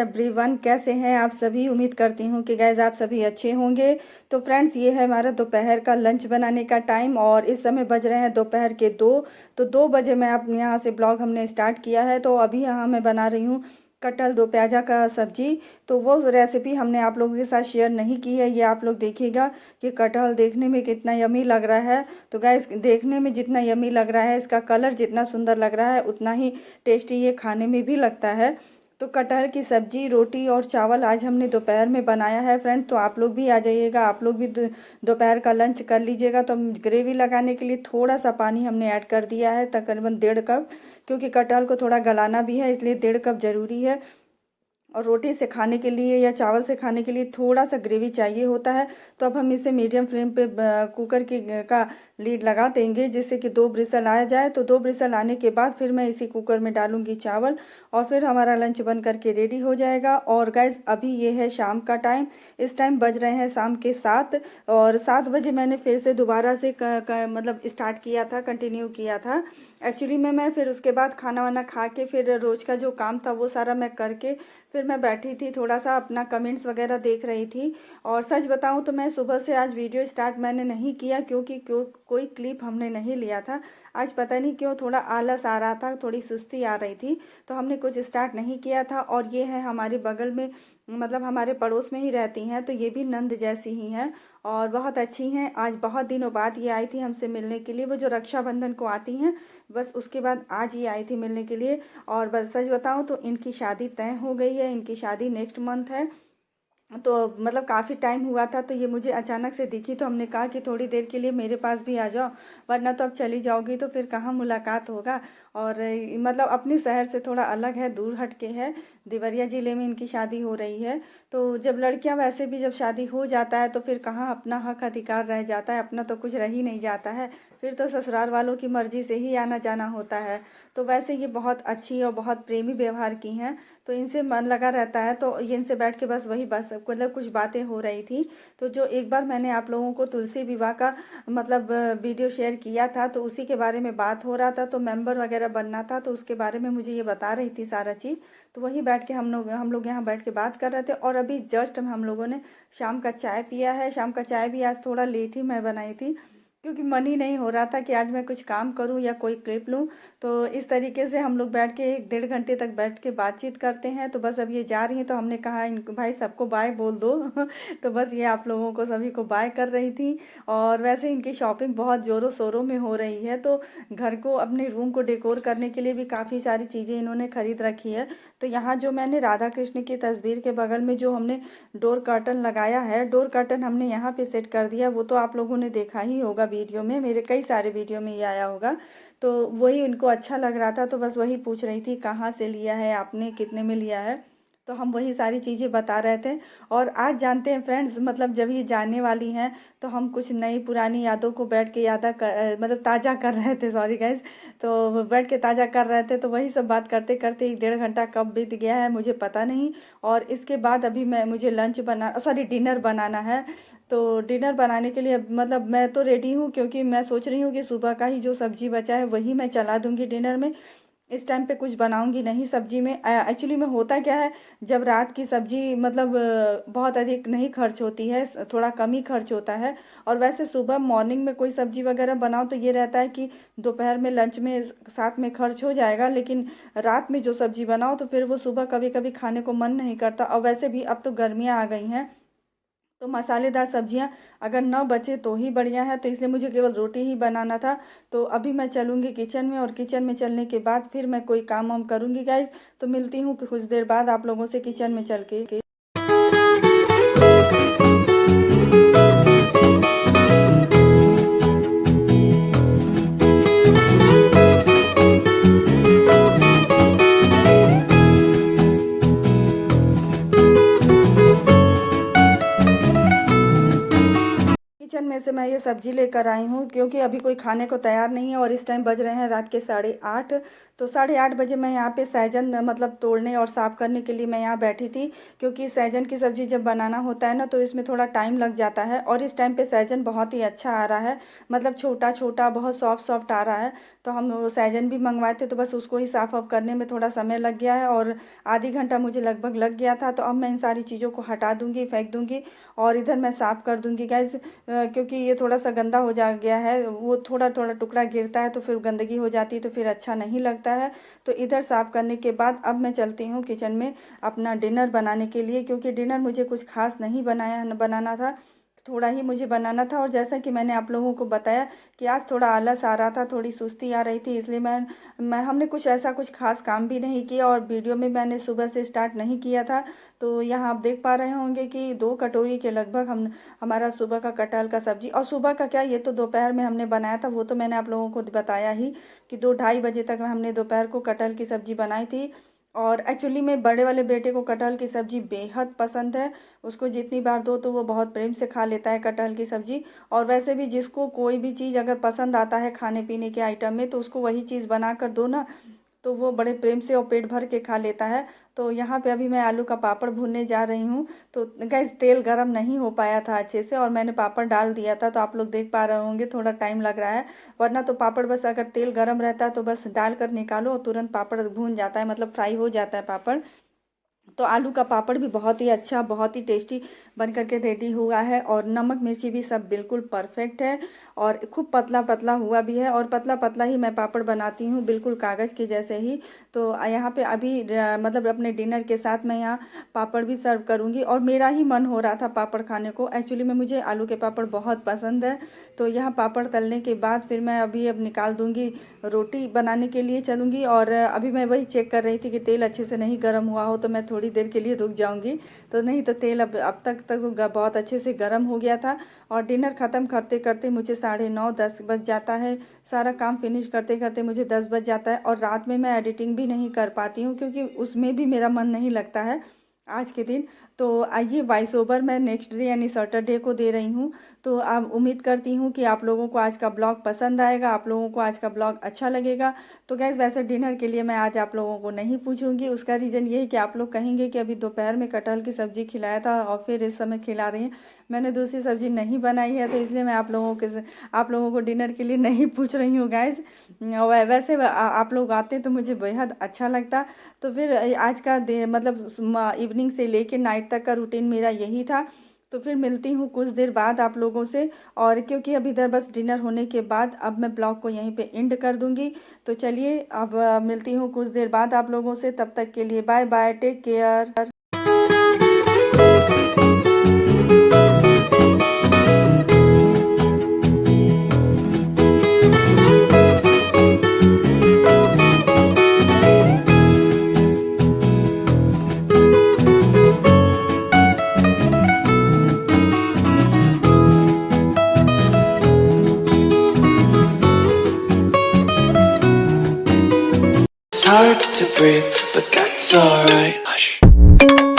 Everyone, कैसे हैं आप सभी। उम्मीद करती हूँ कि गाइज आप सभी अच्छे होंगे। तो फ्रेंड्स, ये है हमारा दोपहर का लंच बनाने का टाइम और इस समय बज रहे हैं दोपहर के 2। तो 2 बजे मैं अपने यहाँ से ब्लॉग हमने स्टार्ट किया है। तो अभी यहाँ मैं बना रही हूँ कटहल दो प्याजा का सब्जी। तो वो रेसिपी हमने आप लोगों के साथ शेयर नहीं की है। ये आप लोग देखिएगा कि कटहल देखने में कितना यमी लग रहा है। तो गाइस, देखने में जितना यमी लग रहा है, इसका कलर जितना सुंदर लग रहा है, उतना ही टेस्टी ये खाने में भी लगता है। तो कटहल की सब्जी, रोटी और चावल आज हमने दोपहर में बनाया है फ्रेंड। तो आप लोग भी आ जाइएगा, आप लोग भी दोपहर का लंच कर लीजिएगा। तो हम ग्रेवी लगाने के लिए थोड़ा सा पानी हमने ऐड कर दिया है, तकरीबन 1.5 कप, क्योंकि कटहल को थोड़ा गलाना भी है, इसलिए 1.5 कप ज़रूरी है। और रोटी से खाने के लिए या चावल से खाने के लिए थोड़ा सा ग्रेवी चाहिए होता है। तो अब हम इसे मीडियम फ्लेम पे कुकर की का लीड लगा देंगे, जिससे कि 2 ब्रिसल आ जाए। तो 2 ब्रिसल आने के बाद फिर मैं इसी कुकर में डालूंगी चावल और फिर हमारा लंच बन करके रेडी हो जाएगा। और गाइज, अभी ये है शाम का टाइम। इस टाइम बज रहे हैं शाम के 7 और 7 बजे मैंने फिर से दोबारा से मतलब स्टार्ट किया था, कंटिन्यू किया था। एक्चुअली में मैं फिर उसके बाद खाना वाना खा के फिर रोज़ का जो काम था वो सारा मैं करके फिर मैं बैठी थी, थोड़ा सा अपना कमेंट्स वगैरह देख रही थी। और सच बताऊं तो मैं सुबह से आज वीडियो स्टार्ट मैंने नहीं किया, क्योंकि कोई क्लिप हमने नहीं लिया था। आज पता नहीं क्यों थोड़ा आलस आ रहा था, थोड़ी सुस्ती आ रही थी, तो हमने कुछ स्टार्ट नहीं किया था। और ये है हमारे बगल में, मतलब हमारे पड़ोस में ही रहती हैं, तो ये भी नंद जैसी ही हैं और बहुत अच्छी हैं। आज बहुत दिनों बाद ये आई थी हमसे मिलने के लिए। वो जो रक्षाबंधन को आती हैं, बस उसके बाद आज ये आई थी मिलने के लिए। और बस सच बताऊं तो इनकी शादी तय हो गई है, इनकी शादी नेक्स्ट मंथ है। तो मतलब काफ़ी टाइम हुआ था, तो ये मुझे अचानक से दिखी, तो हमने कहा कि थोड़ी देर के लिए मेरे पास भी आ जाओ, वरना तो अब चली जाओगी तो फिर कहाँ मुलाकात होगा। और मतलब अपने शहर से थोड़ा अलग है, दूर हट के है, देवरिया ज़िले में इनकी शादी हो रही है। तो जब लड़कियां वैसे भी जब शादी हो जाता है तो फिर कहाँ अपना हक अधिकार रह जाता है, अपना तो कुछ रह ही नहीं जाता है, फिर तो ससुराल वालों की मर्ज़ी से ही आना जाना होता है। तो वैसे ये बहुत अच्छी और बहुत प्रेमी व्यवहार की हैं, तो इनसे मन लगा रहता है। तो ये इनसे बैठ के बस मतलब कुछ बातें हो रही थी। तो जो एक बार मैंने आप लोगों को तुलसी विवाह का मतलब वीडियो शेयर किया था, तो उसी के बारे में बात हो रहा था। तो मेंबर वगैरह बनना था, तो उसके बारे में मुझे ये बता रही थी सारा चीज़। तो वही बैठ के हम लोग यहाँ बैठ के बात कर रहे थे। और अभी जस्ट हम लोगों ने शाम का चाय पिया है। शाम का चाय भी आज थोड़ा लेट ही मैं बनाई थी, क्योंकि मन ही नहीं हो रहा था कि आज मैं कुछ काम करूं या कोई क्लिप लूं। तो इस तरीके से हम लोग बैठ के 1-1.5 घंटे तक बैठ के बातचीत करते हैं। तो बस अब ये जा रही हैं, तो हमने कहा इनको भाई सबको बाय बोल दो तो बस ये आप लोगों को सभी को बाय कर रही थी। और वैसे इनकी शॉपिंग बहुत ज़ोरों शोरों में हो रही है। तो घर को, अपने रूम को डेकोर करने के लिए भी काफ़ी सारी चीज़ें इन्होंने खरीद रखी है। तो यहाँ जो मैंने राधा कृष्ण की तस्वीर के बगल में जो हमने डोर कर्टन लगाया है, डोर कर्टन हमने यहाँ पे सेट कर दिया। वो तो आप लोगों ने देखा ही होगा वीडियो में, मेरे कई सारे वीडियो में ये आया होगा। तो वही उनको अच्छा लग रहा था, तो बस वही पूछ रही थी कहाँ से लिया है आपने, कितने में लिया है। तो हम वही सारी चीज़ें बता रहे थे। और आज जानते हैं फ्रेंड्स, मतलब जब ये जाने वाली हैं तो हम कुछ नई पुरानी यादों को बैठ के मतलब ताज़ा कर रहे थे, सॉरी गाइज। तो बैठ के ताज़ा कर रहे थे, तो वही सब बात करते करते 1-1.5 घंटा कब बीत गया है मुझे पता नहीं। और इसके बाद अभी मुझे डिनर बनाना है। तो डिनर बनाने के लिए मतलब मैं तो रेडी हूँ, क्योंकि मैं सोच रही हूँ कि सुबह का ही जो सब्जी बचा है वही मैं चला दूँगी डिनर में। इस टाइम पे कुछ बनाऊंगी नहीं सब्जी में। एक्चुअली में होता क्या है, जब रात की सब्जी मतलब बहुत अधिक नहीं खर्च होती है, थोड़ा कम ही खर्च होता है। और वैसे सुबह मॉर्निंग में कोई सब्जी वगैरह बनाओ तो ये रहता है कि दोपहर में लंच में साथ में खर्च हो जाएगा, लेकिन रात में जो सब्जी बनाओ तो फिर वो सुबह कभी कभी खाने को मन नहीं करता। और वैसे भी अब तो गर्मियाँ आ गई हैं, तो मसालेदार सब्जियां अगर न बचे तो ही बढ़िया है। तो इसलिए मुझे केवल रोटी ही बनाना था। तो अभी मैं चलूँगी किचन में, और किचन में चलने के बाद फिर मैं कोई काम वाम करूँगी गाइज। तो मिलती हूँ कि कुछ देर बाद आप लोगों से किचन में चल के। किचन में से मैं ये सब्जी लेकर आई हूँ, क्योंकि अभी कोई खाने को तैयार नहीं है और इस टाइम बज रहे हैं रात के 8:30। तो 8:30 बजे मैं यहाँ पे सहजन मतलब तोड़ने और साफ़ करने के लिए मैं यहाँ बैठी थी, क्योंकि सहजन की सब्ज़ी जब बनाना होता है ना तो इसमें थोड़ा टाइम लग जाता है। और इस टाइम पे सहजन बहुत ही अच्छा आ रहा है, मतलब छोटा छोटा बहुत सॉफ्ट सॉफ्ट आ रहा है। तो हम वो सहजन भी मंगवाए थे, तो बस उसको ही साफ़ ऑफ करने में थोड़ा समय लग गया है और आधी घंटा मुझे लगभग लग गया था। तो अब मैं इन सारी चीज़ों को हटा दूँगी, फेंक दूँगी और इधर मैं साफ़ कर दूँगी गाइज़, क्योंकि ये थोड़ा सा गंदा हो जा गया है, वो थोड़ा थोड़ा टुकड़ा गिरता है तो फिर गंदगी हो जाती है, तो फिर अच्छा नहीं लगता है। तो इधर साफ़ करने के बाद अब मैं चलती हूँ किचन में अपना डिनर बनाने के लिए, क्योंकि डिनर मुझे कुछ खास नहीं बनाना था, थोड़ा ही मुझे बनाना था। और जैसा कि मैंने आप लोगों को बताया कि आज थोड़ा आलस आ रहा था, थोड़ी सुस्ती आ रही थी, इसलिए मैं हमने कुछ खास काम भी नहीं किया और वीडियो में मैंने सुबह से स्टार्ट नहीं किया था। तो यहाँ आप देख पा रहे होंगे कि 2 कटोरी के लगभग हम हमारा सुबह का कटहल का सब्जी, और सुबह का क्या, ये तो दोपहर में हमने बनाया था, वो तो मैंने आप लोगों को बताया ही कि 2-2:30 बजे तक हमने दोपहर को कटहल की सब्जी बनाई थी। और एक्चुअली में बड़े वाले बेटे को कटहल की सब्ज़ी बेहद पसंद है, उसको जितनी बार दो तो वो बहुत प्रेम से खा लेता है कटहल की सब्ज़ी। और वैसे भी जिसको कोई भी चीज़ अगर पसंद आता है खाने पीने के आइटम में, तो उसको वही चीज़ बना कर दो ना, तो वो बड़े प्रेम से और पेट भर के खा लेता है। तो यहाँ पे अभी मैं आलू का पापड़ भूनने जा रही हूँ। तो गैस तेल गरम नहीं हो पाया था अच्छे से और मैंने पापड़ डाल दिया था, तो आप लोग देख पा रहे होंगे थोड़ा टाइम लग रहा है। वरना तो पापड़ बस अगर तेल गरम रहता है तो बस डाल कर निकालो और तुरंत पापड़ भून जाता है, मतलब फ्राई हो जाता है पापड़। तो आलू का पापड़ भी बहुत ही अच्छा, बहुत ही टेस्टी बन करके रेडी हुआ है और नमक मिर्ची भी सब बिल्कुल परफेक्ट है और खूब पतला पतला हुआ भी है। और पतला पतला ही मैं पापड़ बनाती हूँ, बिल्कुल कागज़ के जैसे ही। तो यहाँ पे अभी मतलब अपने डिनर के साथ मैं यहाँ पापड़ भी सर्व करूँगी और मेरा ही मन हो रहा था पापड़ खाने को। एक्चुअली में मुझे आलू के पापड़ बहुत पसंद है। तो यहाँ पापड़ तलने के बाद फिर मैं अब निकाल दूँगी, रोटी बनाने के लिए चलूँगी। और अभी मैं वही चेक कर रही थी कि तेल अच्छे से नहीं गर्म हुआ हो तो मैं थोड़ी देर के लिए रुक जाऊंगी। तो नहीं तो तेल अब तक बहुत अच्छे से गर्म हो गया था। और डिनर ख़त्म करते करते मुझे 9:30-10 बज जाता है, सारा काम फिनिश करते करते मुझे 10 बज जाता है। और रात में मैं एडिटिंग भी नहीं कर पाती हूँ, क्योंकि उसमें भी मेरा मन नहीं लगता है आज के दिन। तो आइए वॉइस ओवर मैं नेक्स्ट डे यानी सैटरडे को दे रही हूँ। तो आप उम्मीद करती हूँ कि आप लोगों को आज का ब्लॉग पसंद आएगा, आप लोगों को आज का ब्लॉग अच्छा लगेगा। तो गैस वैसे डिनर के लिए मैं आज आप लोगों को नहीं पूछूंगी, उसका रीज़न ये है कि आप लोग कहेंगे कि अभी दोपहर में कटहल की सब्ज़ी खिलाया था और फिर इस समय खिला रही हैं। मैंने दूसरी सब्ज़ी नहीं बनाई है, तो इसलिए मैं आप लोगों को डिनर के लिए नहीं पूछ रही हूँ गैस। वैसे आप लोग आते तो मुझे बेहद अच्छा लगता। तो फिर आज का मतलब इवनिंग से लेके नाइट तक का रूटीन मेरा यही था। तो फिर मिलती हूँ कुछ देर बाद आप लोगों से। और क्योंकि अब इधर बस डिनर होने के बाद अब मैं ब्लॉग को यहीं पे एंड कर दूँगी। तो चलिए अब मिलती हूँ कुछ देर बाद आप लोगों से, तब तक के लिए bye bye, take care. It's hard to breathe, but that's alright. Hush.